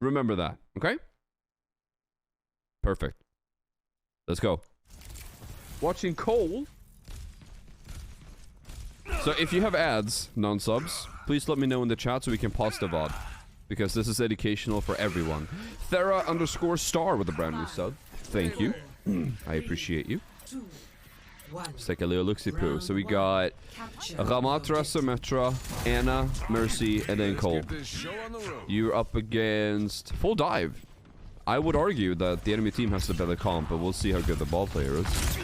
Remember that, okay? Perfect. Let's go. Watching Cole. So if you have ads, non-subs, please let me know in the chat so we can pause the VoD. Because this is educational for everyone. Thera_star with a brand new sub. Thank you. I appreciate you. Let's take a little look-see-poo. So we got Ramatra, Symmetra, Anna, Mercy, and then Cole. You're up against full dive. I would argue that the enemy team has the better comp, but we'll see how good the ball player is.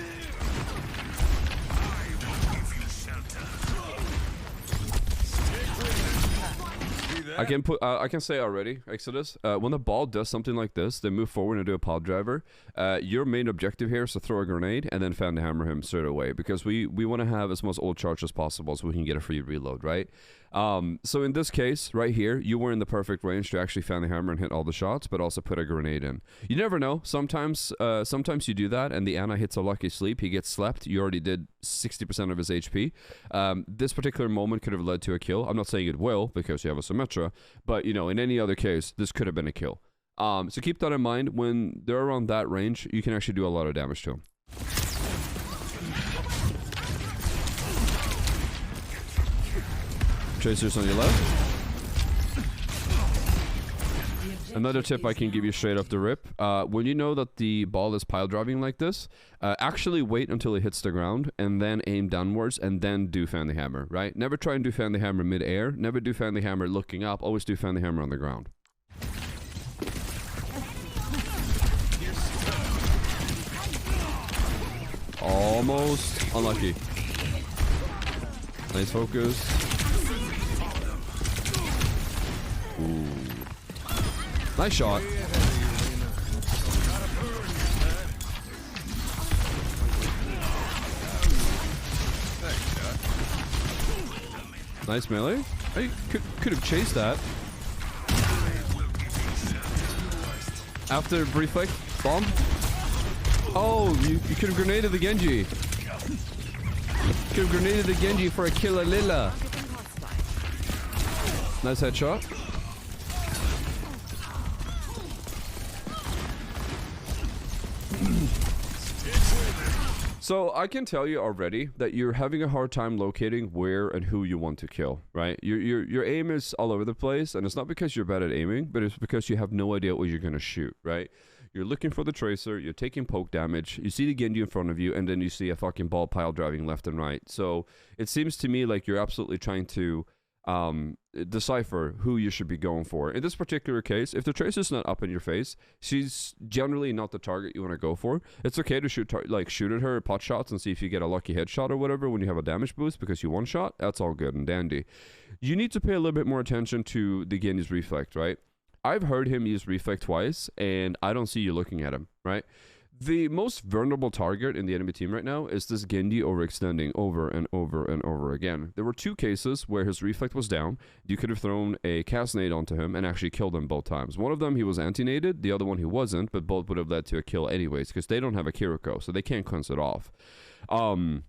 I can say already, Exodus, when the ball does something like this, they move forward and do a pod driver. Your main objective here is to throw a grenade and then fan to hammer him straight away, because we want to have as much ult charge as possible so we can get a free reload, right? So in this case, right here, you were in the perfect range to actually fan the hammer and hit all the shots, but also put a grenade in. You never know. Sometimes you do that, and the Ana hits a lucky sleep. He gets slept. You already did 60% of his HP. This particular moment could have led to a kill. I'm not saying it will, because you have a Symmetra, but, you know, in any other case, this could have been a kill. So keep that in mind. When they're around that range, you can actually do a lot of damage to them. Tracers on your left. Another tip I can give you straight off the rip. When you know that the ball is pile driving like this, actually wait until it hits the ground and then aim downwards and then do fan the hammer, right? Never try and do fan the hammer mid-air. Never do fan the hammer looking up. Always do fan the hammer on the ground. Almost unlucky. Nice focus. Ooh. Nice shot. Nice melee. I could have chased that. After reflect bomb. Oh, you could have grenaded the Genji. Could have grenaded the Genji for a killer Lila. Nice headshot. So I can tell you already that you're having a hard time locating where and who you want to kill, right? Your aim is all over the place, and it's not because you're bad at aiming, but it's because you have no idea what you're going to shoot, right? You're looking for the tracer, you're taking poke damage, you see the Genji in front of you, and then you see a fucking ball pile driving left and right. So it seems to me like you're absolutely trying to decipher who you should be going for. In this particular case, if the tracer's not up in your face, she's generally not the target you want to go for. It's okay to shoot at her pot shots and see if you get a lucky headshot or whatever when you have a damage boost because you one shot. That's all good and dandy. You need to pay a little bit more attention to the Genji's reflect, right? I've heard him use reflect twice, and I don't see you looking at him, right? The most vulnerable target in the enemy team right now is this Genji overextending over and over and over again. There were two cases where his reflect was down. You could have thrown a cast nade onto him and actually killed him both times. One of them he was anti-naded, the other one he wasn't, but both would have led to a kill anyways because they don't have a Kiriko, so they can't cleanse it off. In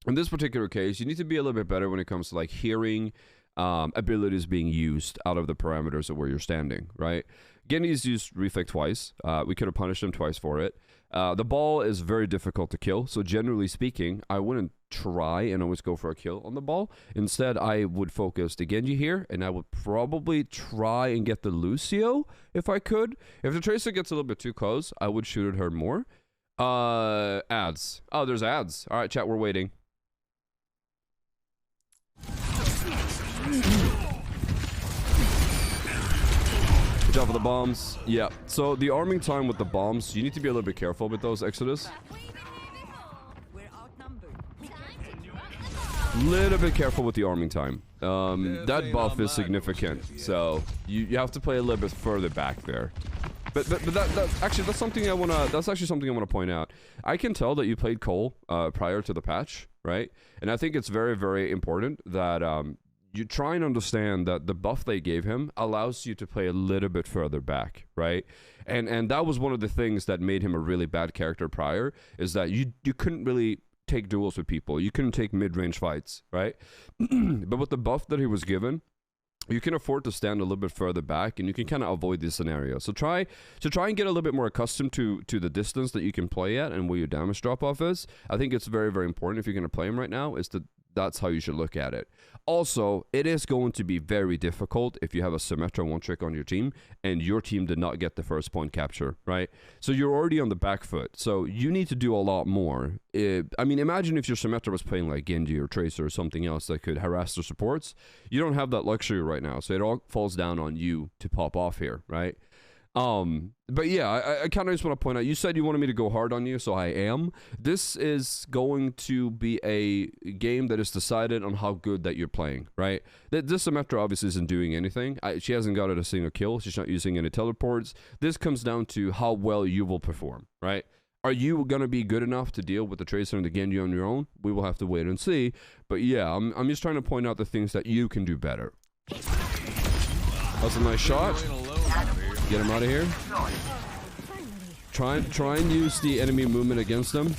this particular case, you need to be a little bit better when it comes to like hearing abilities being used out of the parameters of where you're standing, right? Genji's used reflect twice. We could have punished him twice for it. The ball is very difficult to kill, so generally speaking, I wouldn't try and always go for a kill on the ball. Instead, I would focus the Genji here, and I would probably try and get the Lucio if I could. If the Tracer gets a little bit too close, I would shoot at her more. Ads. Oh, there's ads. All right, chat, we're waiting. Good job for the bombs. Yeah, so the arming time with the bombs, you need to be a little bit careful with those, Exodus. Little bit careful with the arming time. That buff is significant, so you have to play a little bit further back there. But that's something I wanna. That's actually something I wanna point out. I can tell that you played Cole prior to the patch, right? And I think it's very, very important that you try and understand that the buff they gave him allows you to play a little bit further back, right? And that was one of the things that made him a really bad character prior, is that you couldn't really take duels with people. You couldn't take mid-range fights, right? But with the buff that he was given, you can afford to stand a little bit further back, and you can kind of avoid this scenario. So try and get a little bit more accustomed to the distance that you can play at and where your damage drop off is. I think it's very, very important if you're going to play him right now, that's how you should look at it. Also, it is going to be very difficult if you have a Symmetra one trick on your team and your team did not get the first point capture, right? So you're already on the back foot. So you need to do a lot more. I mean, imagine if your Symmetra was playing like Genji or Tracer or something else that could harass their supports. You don't have that luxury right now. So it all falls down on you to pop off here, right? But yeah, I kind of just want to point out, you said you wanted me to go hard on you, so I am. This is going to be a game that is decided on how good that you're playing, right? This Symmetra obviously isn't doing anything. She hasn't got a single kill. She's not using any teleports. This comes down to how well you will perform, right? Are you going to be good enough to deal with the Tracer and the Genji on your own? We will have to wait and see. But yeah, I'm just trying to point out the things that you can do better. That's a nice shot. Get him out of here. Try and use the enemy movement against them.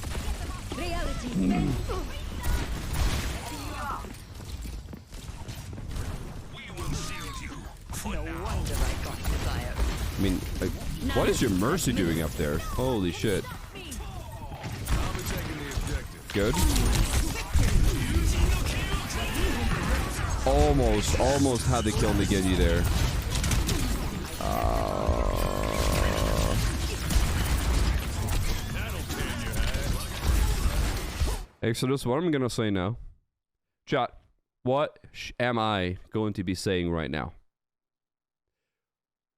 I mean, like, what is your Mercy doing up there? Holy shit. Good. Almost had to kill the Genji there. Exodus, what I'm gonna say now. Chat, what am I going to be saying right now?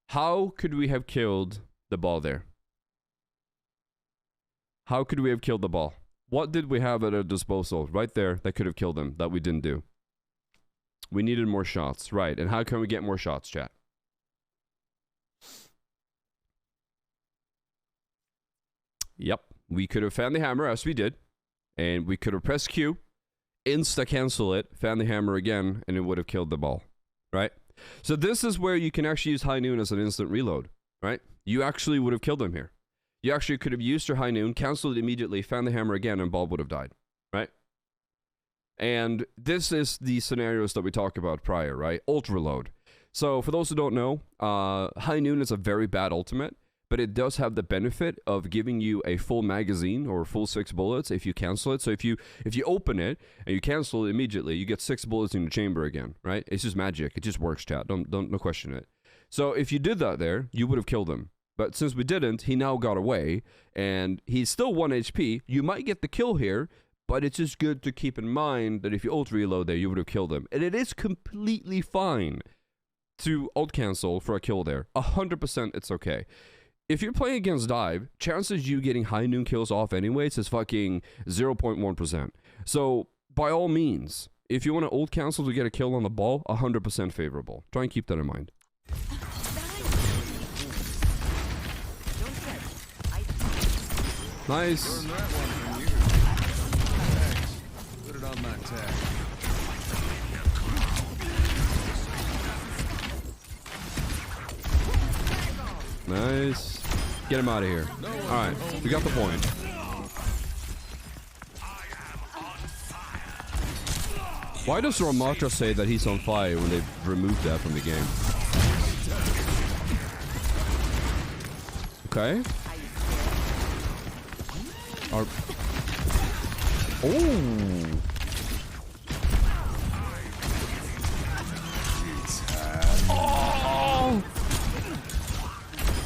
How could we have killed the ball there? How could we have killed the ball? What did we have at our disposal right there that could have killed him that we didn't do? We needed more shots, right? And how can we get more shots, chat? Yep, we could have found the hammer as we did, and we could have pressed Q, insta-cancel it, found the hammer again, and it would have killed the ball, right? So this is where you can actually use High Noon as an instant reload, right? You actually would have killed him here. You actually could have used your High Noon, canceled it immediately, found the hammer again, and ball would have died, right? And this is the scenarios that we talked about prior, right? Ult reload. So for those who don't know, High Noon is a very bad ultimate, but it does have the benefit of giving you a full magazine or full 6 bullets if you cancel it. So if you open it and you cancel it immediately, you get 6 bullets in your chamber again, right? It's just magic. It just works, chat. Don't question it. So if you did that there, you would have killed him. But since we didn't, he now got away, and he's still 1 HP. You might get the kill here, but it's just good to keep in mind that if you ult reload there, you would have killed him. And it is completely fine to ult cancel for a kill there. 100% it's okay. If you're playing against Dive, chances you getting High Noon kills off anyways is fucking 0.1%. So, by all means, if you want to ult cancel to get a kill on the ball, 100% favorable. Try and keep that in mind. Nice. Put it on my tag. Nice. Get him out of here. Alright, we got the point. Why does Ramatra say that he's on fire when they've removed that from the game? Okay. Oh! Oh!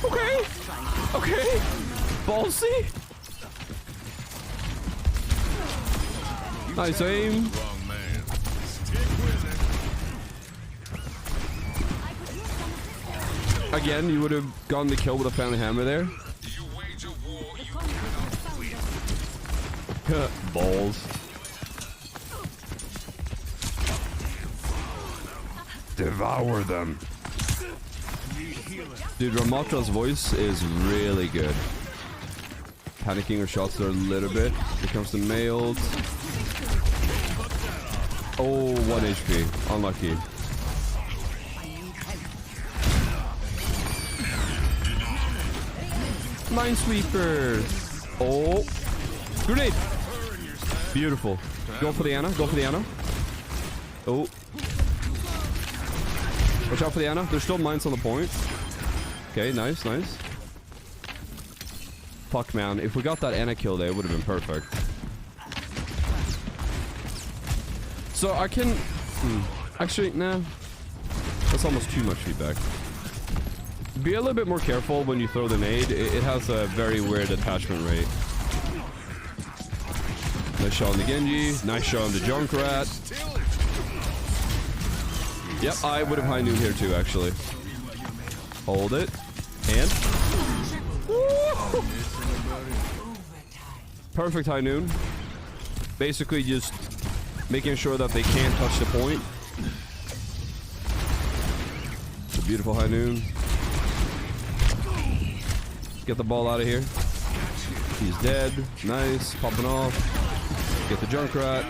Okay. Okay. Ballsy. Nice aim. Again, you would have gotten the kill with a family hammer there. Balls. Devour them. Dude, Ramatra's voice is really good. Panicking her shots there a little bit. Here comes the mailed. Oh, 1 HP. Unlucky. Minesweeper. Oh. Grenade. Beautiful. Go for the Ana. Go for the Ana. Oh. Watch out for the Ana. There's still mines on the point. Okay, nice, nice. Fuck, man. If we got that Ana kill there, it would have been perfect. So I can... Actually, nah. That's almost too much feedback. Be a little bit more careful when you throw the nade. It has a very weird attachment rate. Nice shot on the Genji. Nice shot on the Junkrat. Yep, I would have high noon here too, actually. Hold it. And... Woo! Perfect high noon. Basically just making sure that they can't touch the point. It's a beautiful high noon. Get the ball out of here. He's dead. Nice. Popping off. Get the Junkrat.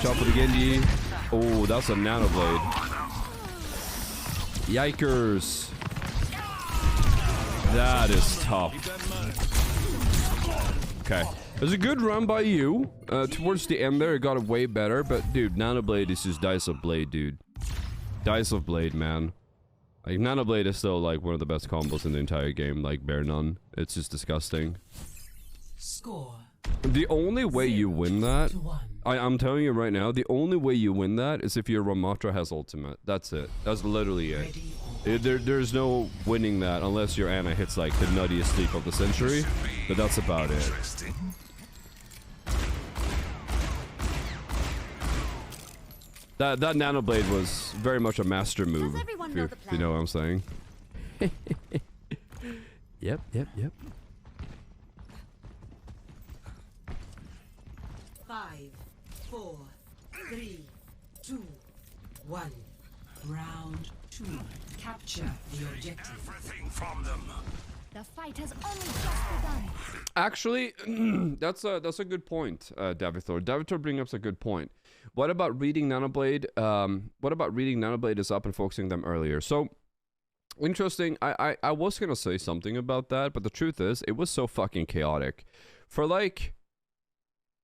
Chop with the Genji. Oh, that's a nano blade. Yikers. That is tough. Okay. It was a good run by you. Towards the end there, it got way better. But, dude, nano blade is just dice of blade, dude. Dice of blade, man. Like, Nano Blade is still, like, one of the best combos in the entire game, like, bare none. It's just disgusting. Score. The only way you win that, I'm telling you right now, the only way you win that is if your Ramatra has ultimate. That's it. That's literally it. There's no winning that unless your Ana hits, like, the nuttiest sleep of the century. But that's about it. That Nano Blade was very much a master move, if you know what I'm saying. Yep. 5, 4, 3, 2, 1. Round 2. Capture the objective. Everything from them. The fight has only just begun. Actually, that's a good point, Davitor. Davitor brings up a good point. What about reading Nanoblade? What about reading Nanoblade is up and focusing them earlier? So, interesting. I was gonna say something about that, but the truth is, it was so fucking chaotic. For like,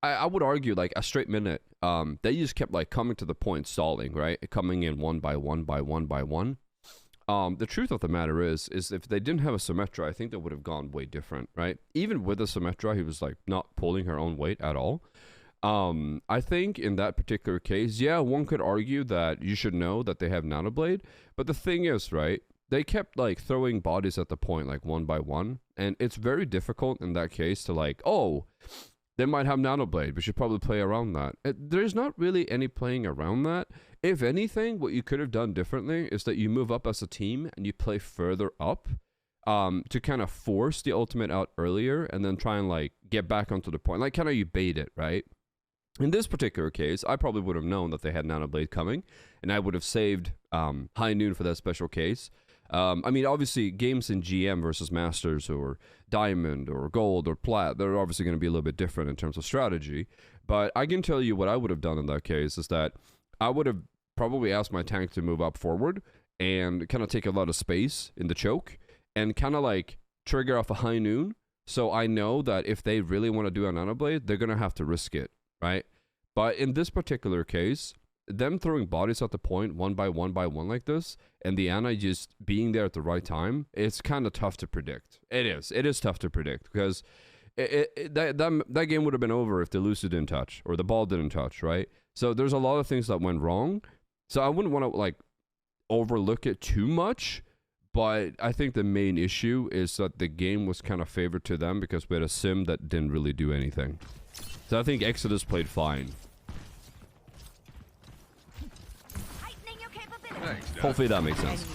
I would argue like a straight minute. They just kept like coming to the point, stalling, right? Coming in one by one by one by one. The truth of the matter is if they didn't have a Symmetra, I think they would have gone way different, right? Even with a Symmetra, he was like not pulling her own weight at all. I think in that particular case, yeah, one could argue that you should know that they have Nanoblade, but the thing is, right, they kept like throwing bodies at the point like one by one, and it's very difficult in that case to like, oh, they might have Nanoblade, we should probably play around that. There's not really any playing around that. If anything, what you could have done differently is that you move up as a team and you play further up to kind of force the ultimate out earlier and then try and like get back onto the point. Like kind of you bait it, right? In this particular case, I probably would have known that they had Nanoblade coming, and I would have saved High Noon for that special case. I mean, obviously, games in GM versus Masters or Diamond or Gold or Plat, they're obviously going to be a little bit different in terms of strategy. But I can tell you what I would have done in that case is that I would have probably asked my tank to move up forward and kind of take a lot of space in the choke and kind of like trigger off a High Noon. So I know that if they really want to do a Nanoblade, they're going to have to risk it. Right? But in this particular case, them throwing bodies at the point one by one like this, and the Ana just being there at the right time, it's kind of tough to predict. It is tough to predict because that game would have been over if the Lucy didn't touch or the ball didn't touch, right? So there's a lot of things that went wrong. So I wouldn't want to like overlook it too much, but I think the main issue is that the game was kind of favored to them because we had a sim that didn't really do anything. So I think Exodus played fine. Hopefully that makes sense.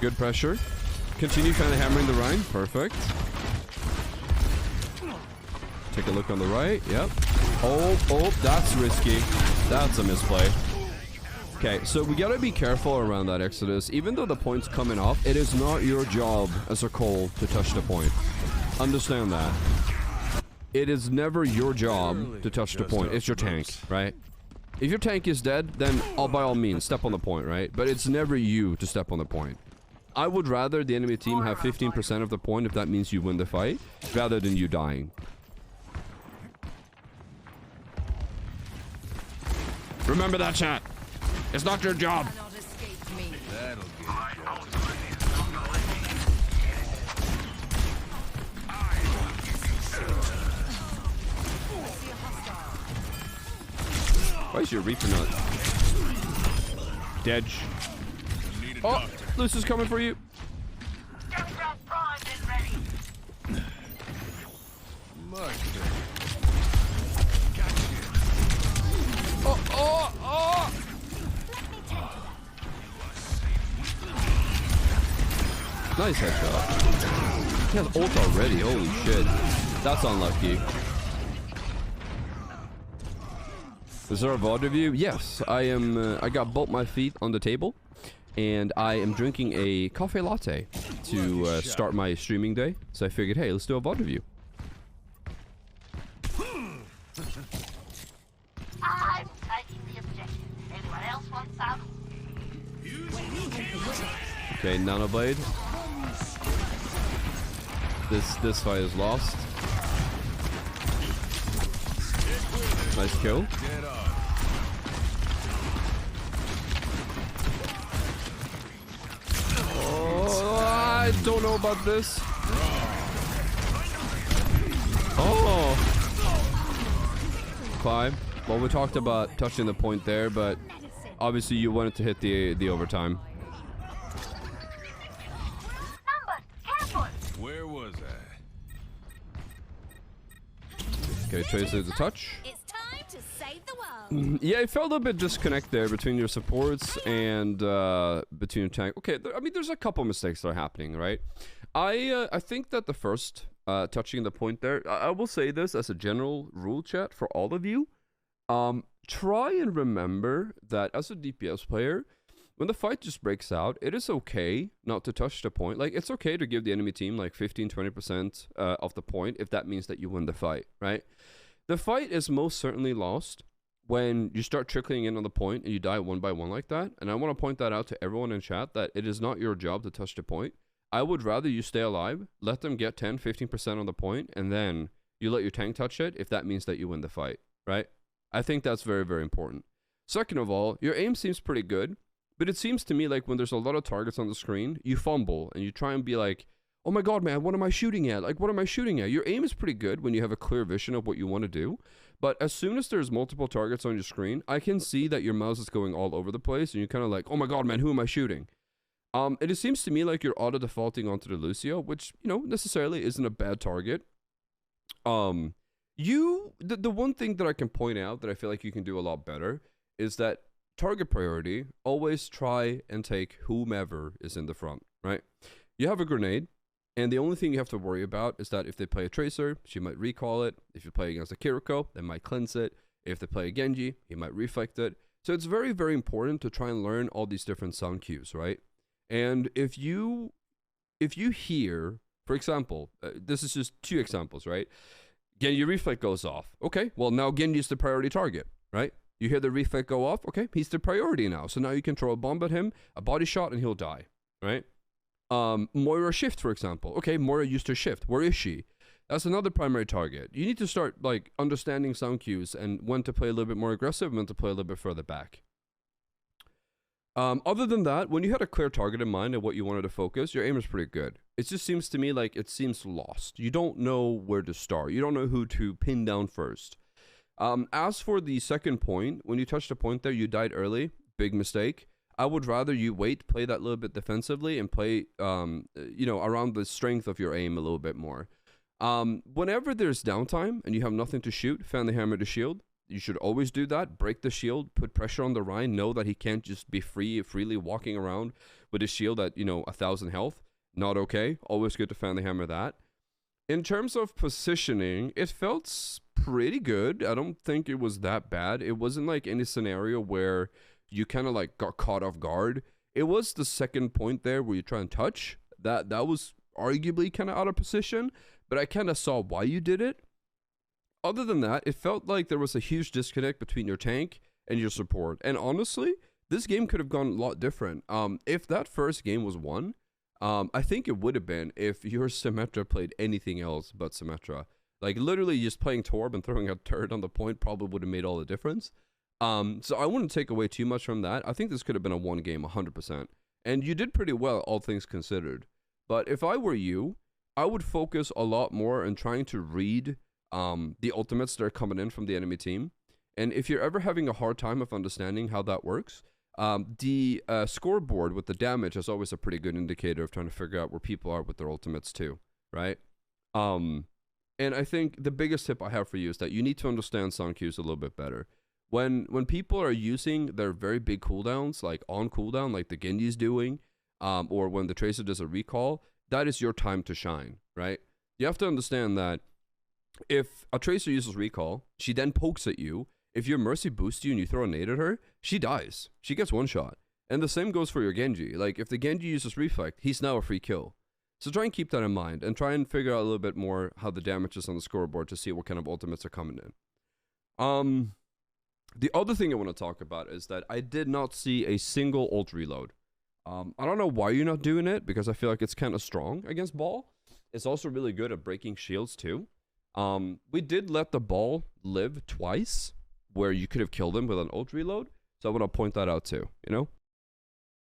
Good pressure. Continue kind of hammering the Rhine. Perfect. Take a look on the right. Yep. Oh, that's risky. That's a misplay. Okay, so we gotta be careful around that Exodus. Even though the point's coming off, it is not your job as a Cole to touch the point. Understand that. It is never your job to touch the point. It's your tank, right? If your tank is dead, then by all means, step on the point, right? But it's never you to step on the point. I would rather the enemy team have 15% of the point if that means you win the fight, rather than you dying. Remember that, chat. It's not your job. That'll get Why is your Reaper not? Dead. Oh, Luce is coming for you. Oh! Nice headshot. He has ult already. Holy shit. That's unlucky. Is there a VoD review? Yes, I am. I got both my feet on the table, and I am drinking a coffee latte to start my streaming day. So I figured, hey, let's do a VoD review. I'm taking the objective. Anyone else want some? Okay, Nanoblade. This fight is lost. Nice kill. Oh, I don't know about this. Oh. Fine. Well, we talked about touching the point there, but obviously you wanted to hit the overtime. Where was I? Okay, Tracer the touch. It's time to save the world. Yeah, it felt a bit disconnect there between your supports and between your tank. Okay, I mean, there's a couple mistakes that are happening, right? I think that the first touching the point there, I will say this as a general rule, chat, for all of you. Try and remember that as a DPS player, when the fight just breaks out, it is okay not to touch the point. Like, it's okay to give the enemy team like 15-20% of the point if that means that you win the fight, right? The fight is most certainly lost when you start trickling in on the point and you die one by one like that. And I want to point that out to everyone in chat that it is not your job to touch the point. I would rather you stay alive, let them get 10-15% on the point, and then you let your tank touch it if that means that you win the fight, right? I think that's very, very important. Second of all, your aim seems pretty good. But it seems to me like when there's a lot of targets on the screen, you fumble and you try and be like, oh my god, man, what am I shooting at? Like, what am I shooting at? Your aim is pretty good when you have a clear vision of what you want to do. But as soon as there's multiple targets on your screen, I can see that your mouse is going all over the place and you're kind of like, oh my god, man, who am I shooting? And it seems to me like you're auto-defaulting onto the Lucio, which, you know, necessarily isn't a bad target. The one thing that I can point out that I feel like you can do a lot better is that target priority, always try and take whomever is in the front, right? You have a grenade, and the only thing you have to worry about is that if they play a Tracer, she might recall it. If you play against a Kiriko, they might cleanse it. If they play a Genji, he might reflect it. So it's very, very important to try and learn all these different sound cues, right? And if you hear, for example, this is just 2 examples, right? Genji reflect goes off. Okay, well now Genji's the priority target, right? You hear the reflect go off. Okay, he's the priority now. So now you can throw a bomb at him, a body shot, and he'll die, right? Moira shift, for example. Okay, Moira used her shift. Where is she? That's another primary target. You need to start like understanding sound cues and when to play a little bit more aggressive and when to play a little bit further back. Other than that, when you had a clear target in mind and what you wanted to focus, your aim is pretty good. It just seems to me like it seems lost. You don't know where to start. You don't know who to pin down first. As for the second point, when you touched the point there, you died early. Big mistake. I would rather you wait, play that little bit defensively, and play, you know, around the strength of your aim a little bit more. Whenever there's downtime and you have nothing to shoot, fan the hammer to shield. You should always do that. Break the shield, put pressure on the Rhine. Know that he can't just be freely walking around with his shield at, you know, 1,000 health. Not okay. Always good to fan the hammer that. In terms of positioning, it felt pretty good. I don't think it was that bad. It wasn't like any scenario where you kind of like got caught off guard. It was the second point there where you try and touch. That was arguably kind of out of position, but I kind of saw why you did it. Other than that, it felt like there was a huge disconnect between your tank and your support. And honestly, this game could have gone a lot different. If that first game was won, I think it would have been if your Symmetra played anything else but Symmetra. Like literally just playing Torb and throwing a turret on the point probably would have made all the difference. So I wouldn't take away too much from that. I think this could have been a one game 100%. And you did pretty well, all things considered. But if I were you, I would focus a lot more on trying to read the ultimates that are coming in from the enemy team. And if you're ever having a hard time of understanding how that works, the scoreboard with the damage is always a pretty good indicator of trying to figure out where people are with their ultimates too, right? And I think the biggest tip I have for you is that you need to understand sound cues a little bit better. When people are using their very big cooldowns, like on cooldown, like the Genji's doing, or when the Tracer does a recall, that is your time to shine, right? You have to understand that if a Tracer uses recall, she then pokes at you. If your Mercy boosts you and you throw a nade at her, she dies. She gets one shot. And the same goes for your Genji. Like, if the Genji uses reflect, he's now a free kill. So try and keep that in mind, and try and figure out a little bit more how the damage is on the scoreboard to see what kind of ultimates are coming in. The other thing I want to talk about is that I did not see a single ult reload. I don't know why you're not doing it, because I feel like it's kind of strong against Ball. It's also really good at breaking shields too. We did let the Ball live twice, where you could have killed him with an ult reload. So I want to point that out too, you know?